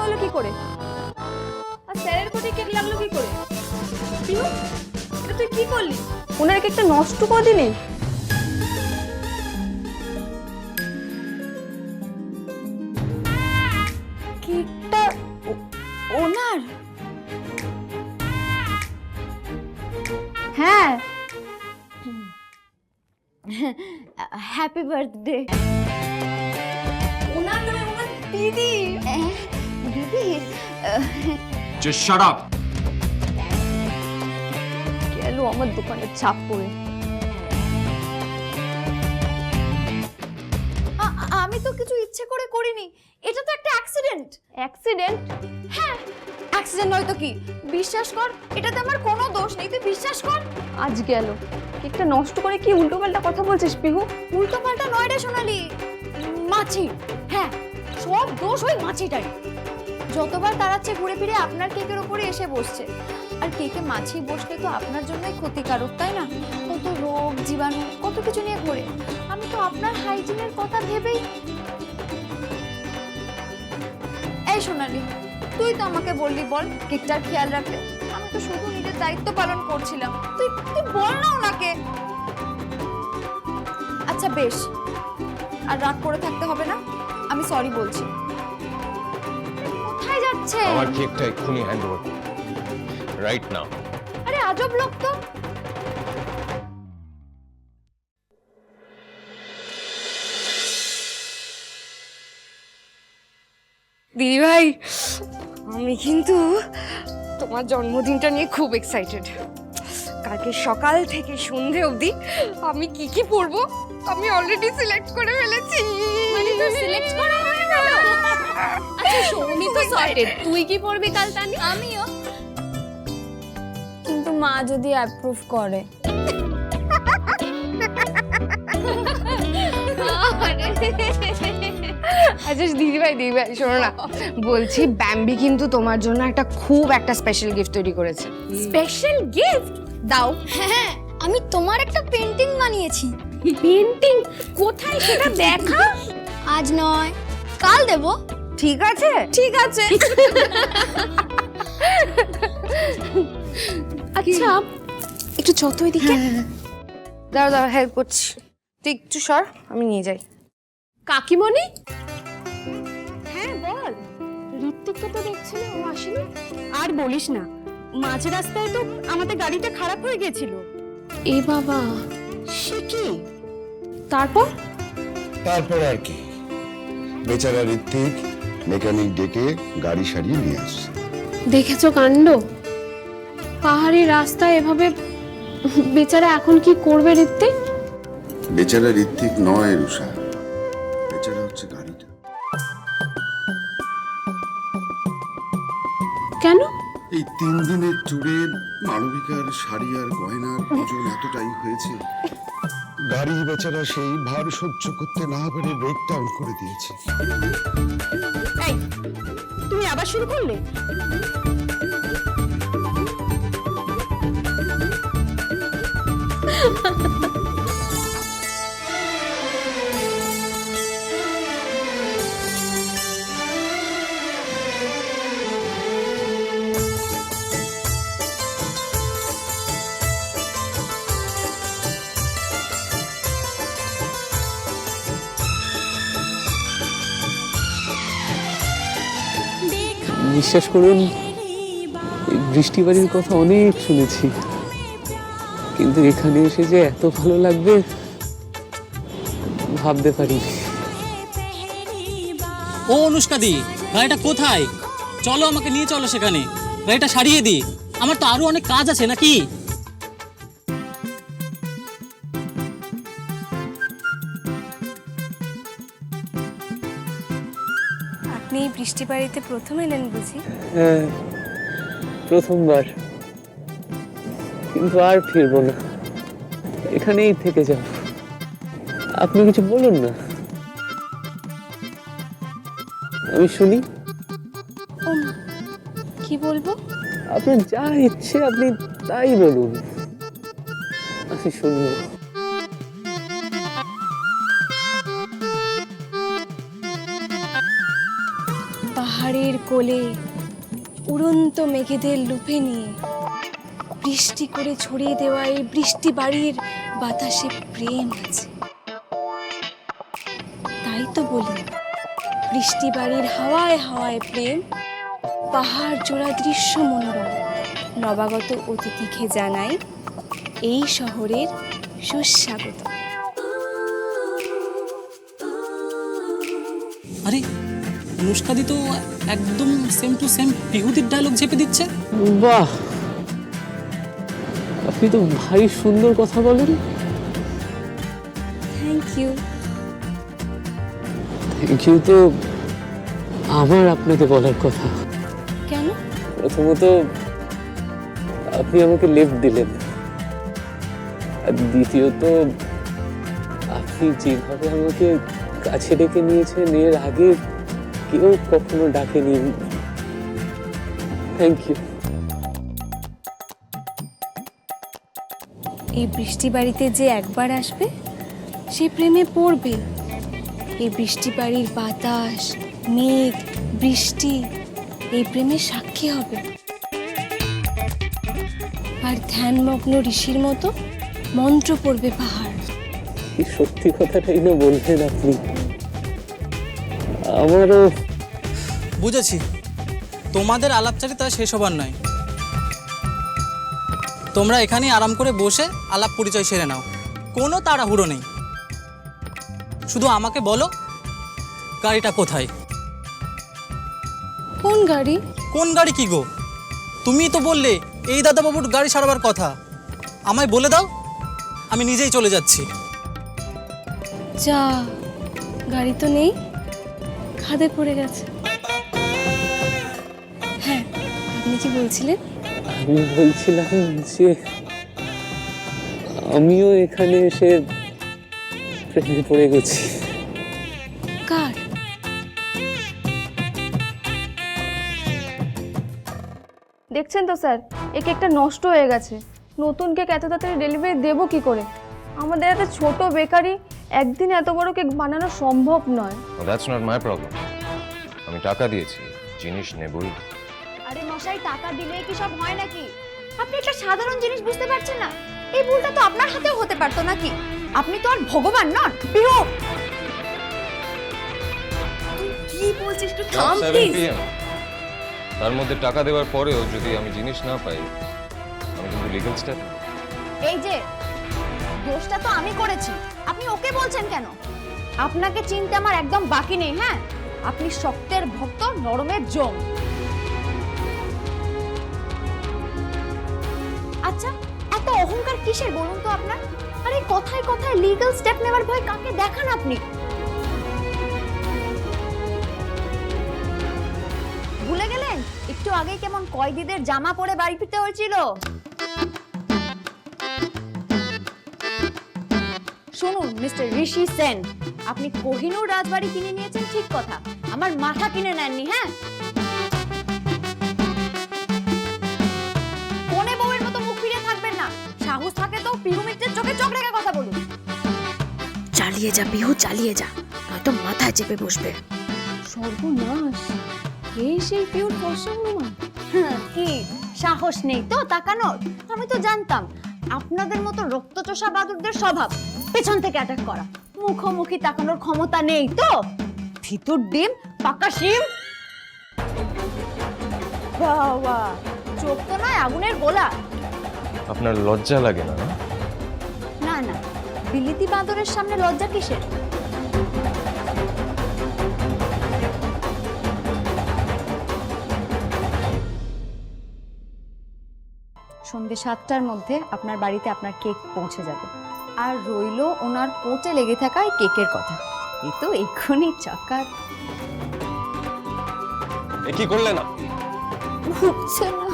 হলো কি করে? আর স্যারের কোটে কেক লাগলো কি করে? পিহু, এটা তুই কি করলি? ওনার কেকটা নষ্ট করে দিলি? কেকটা ওনার? হ্যাঁ। Happy birthday. ওনার নয়, ওনার দিদি। দিদি? Just shut up! গেল আমার দোকানের চাপ পড়ে। আমি তো কিছু ইচ্ছে করে করিনি, এটা তো একটা অ্যাক্সিডেন্ট। অ্যাক্সিডেন্ট? হ্যাঁ, অ্যাক্সিডেন্ট নয় তো কি? বিশ্বাস কর, এটাতে আমার কোনো দোষ নেই, তুই বিশ্বাস কর। আজ গেল, কেকটা নষ্ট করে কি উল্টোপাল্টা কথা বলছিস পিহু? উল্টোপাল্টা নয় রে সোনালি, মাছি। হ্যাঁ, সব দোষ ওই মাছিটাই। যতবার তাড়াচ্ছে ঘুরে ফিরে আপনার কেকের উপরে এসে বসছে। আর কেকে মাছি বসলে তো আপনার জন্যই ক্ষতিকারক, তাই না? কত রোগ জীবাণু কত কিছু নিয়ে ঘোরে। আমি তো আপনার হাইজিনের কথা ভেবেই। এই সোনালি, তুই তো আমাকে বললি বল কেকটার খেয়াল রাখতে। আমি তো শুধু নিজের দায়িত্ব পালন করছিলাম। তুই তুই বল না ওনাকে। আচ্ছা বেশ, আর রাগ করে থাকতে হবে না, আমি সরি বলছি। কোথায় যাচ্ছে? আমার কেকটা এক্ষুনি হ্যান্ড ওভার করুন, রাইট নাও। আরে আজব লোক তো। দিদি ভাই, আমি কিন্তু তোমার জন্মদিনটা নিয়ে খুব এক্সাইটেড। কালকে সকাল থেকে সন্ধে অবধি আমি কি কি পরবো আমি অলরেডি সিলেক্ট করে ফেলেছি। মানে তো সিলেক্ট করা হয়ে গেল? আচ্ছা সৌমি তো সর্টেড, তুই কি পড়বি কাল তানি? আমিও। কিন্তু মা যদি অ্যাপ্রুভ করে? আচ্ছা দিদি ভাই শোনো না, বলছি ব্যাম্বি কিন্তু তোমার জন্য খুব একটা স্পেশাল গিফট তৈরি করেছে। Special gift? দাও। হ্যাঁ, আমি তোমার একটা পেন্টিং বানিয়েছি। পেন্টিং? কোথায় সেটা দেখা? আজ নয়, কাল দেব। ঠিক আছে ঠিক আছে। আচ্ছা একটু যত এদিকে। দাও হেল্প করছি। তুই একটু সর, আমি নিয়ে যাই। কাকিমণি? হ্যাঁ বল। ঋত্বিককে তো দেখছি না, ও আসেনি। আর বলিস না, মাঝ রাস্তায় তো আমাদের গাড়িটা খারাপ হয়ে গেছিল। এ বাবা, সে কি? তারপর? তারপর আর কি, বেচারা ঋত্বিক মেকানিক ডেকে গাড়ি সারিয়ে নিয়ে আসছে। দেখেছো কাণ্ড? পাহাড়ি রাস্তায় এভাবে বেচারা এখন কি করবে ঋত্বিক? বেচারা ঋত্বিক নয় রুষা, বেচারা হচ্ছে গাড়িটা। কেন? এই 3 দিনের ট্যুরে মানবিকার শাড়ি আর গয়নার ওজন এতটাই হয়েছে, গাড়ি বেচারা সেই ভার সহ্য করতে না পেরে ব্রেকডাউন করে দিয়েছে। এই, তুমি আবার শুরু করলে? বিশ্বাস করুন, বৃষ্টি বাড়ির কথা অনেক শুনেছি, কিন্তু এখানে এসে যে এত ভালো লাগবে ভাবতে পারিনি। ও অনুষ্কা দি, গাড়িটা কোথায়? চলো আমাকে নিয়ে চলো সেখানে, গাড়িটা সারিয়ে দিই। আমার তো আরো অনেক কাজ আছে নাকি। আপনি বৃষ্টি বাড়িতে প্রথম এলেন বুঝি? হ্যাঁ, প্রথমবার, কিন্তু আর ফিরবো না, এখানেই থেকে যাব। আপনি কিছু বলুন না, আমি শুনি। কি বলবো? আপনার যা ইচ্ছে আপনি তাই বলুন, আমি শুনবো। পাহাড়ের কোলে উড়ন্ত মেঘেদের লুপে নিয়ে বৃষ্টি করে ছড়িয়ে দেওয়া এই বৃষ্টি বাড়ির বাতাসে প্রেম আছে। তাই তো বলি, বৃষ্টি বাড়ির হাওয়ায় হাওয়ায় প্রেম, পাহাড় জোড়া দৃশ্য মনোরম। নবাগত অতিথিকে জানাই এই শহরের সুস্বাগত। আরে অনুষ্কাদি তো একদম সেম টু সেম বিহুতির ডায়লগ চেপে দিচ্ছে। বাহ, আপনি তো ভারী সুন্দর কথা বলেন। Thank you. থ্যাংক ইউ তো আমার আপনাকে বলার কথা। কেন? প্রথমত আপনি আমাকে লিফট দিলেন, আর দ্বিতীয়ত আপনি যেভাবে আমাকে কাছে ডেকে নিয়েছেন এর আগে কেউ কখনো ডাকেনি। Thank you. এই বৃষ্টি বাড়িতে যে একবার আসবে সে প্রেমে পড়বে। এই বৃষ্টি বাড়ির বাতাস, মেঘ, বৃষ্টি এই প্রেমের সাক্ষী হবে। আর ধ্যানমগ্ন ঋষির মতো মন্ত্র পড়বে পাহাড়। কি সত্যি কথাটাই না বললেন আপনি। আমারও বুঝেছি, তোমাদের আলাপচারিতা শেষ হবার নয়। তোমরা এখানেই আরাম করে বসে আলাপ পরিচয় সেরে নাও, কোনো তাড়াহুড়ো নেই। শুধু আমাকে বলো গাড়িটা কোথায়? কোন গাড়ি? কোন গাড়ি কি গো? তুমিই তো বললে এই দাদাবাবুর গাড়ি সারাবার কথা। আমায় বলে দাও, আমি নিজেই চলে যাচ্ছি। যা, গাড়ি তো নেই, খাদে পড়ে গেছে। হ্যাঁ, আপনি কি বলছিলেন? আমি বলছিলাম যে আমিও এখানে এসে প্রেমে পড়ে গেছি। কার? দেখছেন তো স্যার, এই কেকটা নষ্ট হয়ে গেছে। নতুন কেক এত তাড়াতাড়ি ডেলিভারি দেবো কি করে? আমাদের এত ছোট বেকারি, একদিন এত বড় কেক বানানো সম্ভব নয়। That's not my problem. আমি টাকা দিয়েছি, জিনিস নেবই। আরে মশাই, টাকা দিলেই কি সব হয় নাকি? আপনি একটা সাধারণ জিনিস বুঝতে পারছেন না? এই ভুলটা তো আপনার হাতেও হতে পারতো নাকি? আপনি তো আর ভগবান নন। বিহু, তুই কি বলছিস? একটু থাম 7 প্লিজ। PM তার মধ্যে টাকা দেওয়ার পরেও যদি আমি জিনিস না পাই, আমি কিন্তু লিগ্যাল স্টেপ। এই যে দোষটা তো আমি করেছি, আপনি ওকে বলছেন কেন? আপনাকে চিনতে আমার একদম বাকি নেই। হ্যাঁ, আপনি শক্তের ভক্ত, নরমের জম। আচ্ছা, এত অহংকার কিসের বলুন তো আপনার? আরে কথায় কথায় লিগ্যাল স্টেপ নেওয়ার ভয় কাকে দেখান আপনি? ভুলে গেলেন একটু আগে কেমন কয়েদিদের জামা পরে বাড়ি ফিরতে হয়েছিল? শুনুন মিস্টার ঋষি সেন, আপনি কোহিনূর রাজবাড়ি কিনে নিয়েছেন ঠিক কথা, আমার মাথা কিনে নেননি। হ্যাঁ, কোনে বউয়ের মতো মুখ ফিরে থাকবেন না। সাহস থাকে তো পিহু মিত্রের চোখে চোখ রেখে কথা বলুন। চালিয়ে যা বিহু, চালিয়ে যা, নয়তো মাথায় চেপে বসবে। সর্বনাশ, এই সেই পিওর ফর্সা হনুমান। কি সাহস নেই তো তাকানোর? আমি তো জানতাম আপনাদের মতো রক্তচোষা বাদুরদের স্বভাব পেছন থেকে অ্যাটাক করা। মুখোমুখি তাকানোর ক্ষমতা নেই তো? ভিতর ডিম পাকা শিম। বাবা, চোখ তো নয় আগুনের গোলা। আপনার লজ্জা লাগে না? না না, বিলিতি বাঁদরের সামনে লজ্জা কিসের? সন্ধ্যে 7টার মধ্যে আপনার বাড়িতে আপনার কেক পৌঁছে যাবে। আর রইলো ওনার কোটে লেগে থাকা এই কেকের কথা। এই তো এক্ষুনি চাকার। এ কি করলে না? বুঝছে না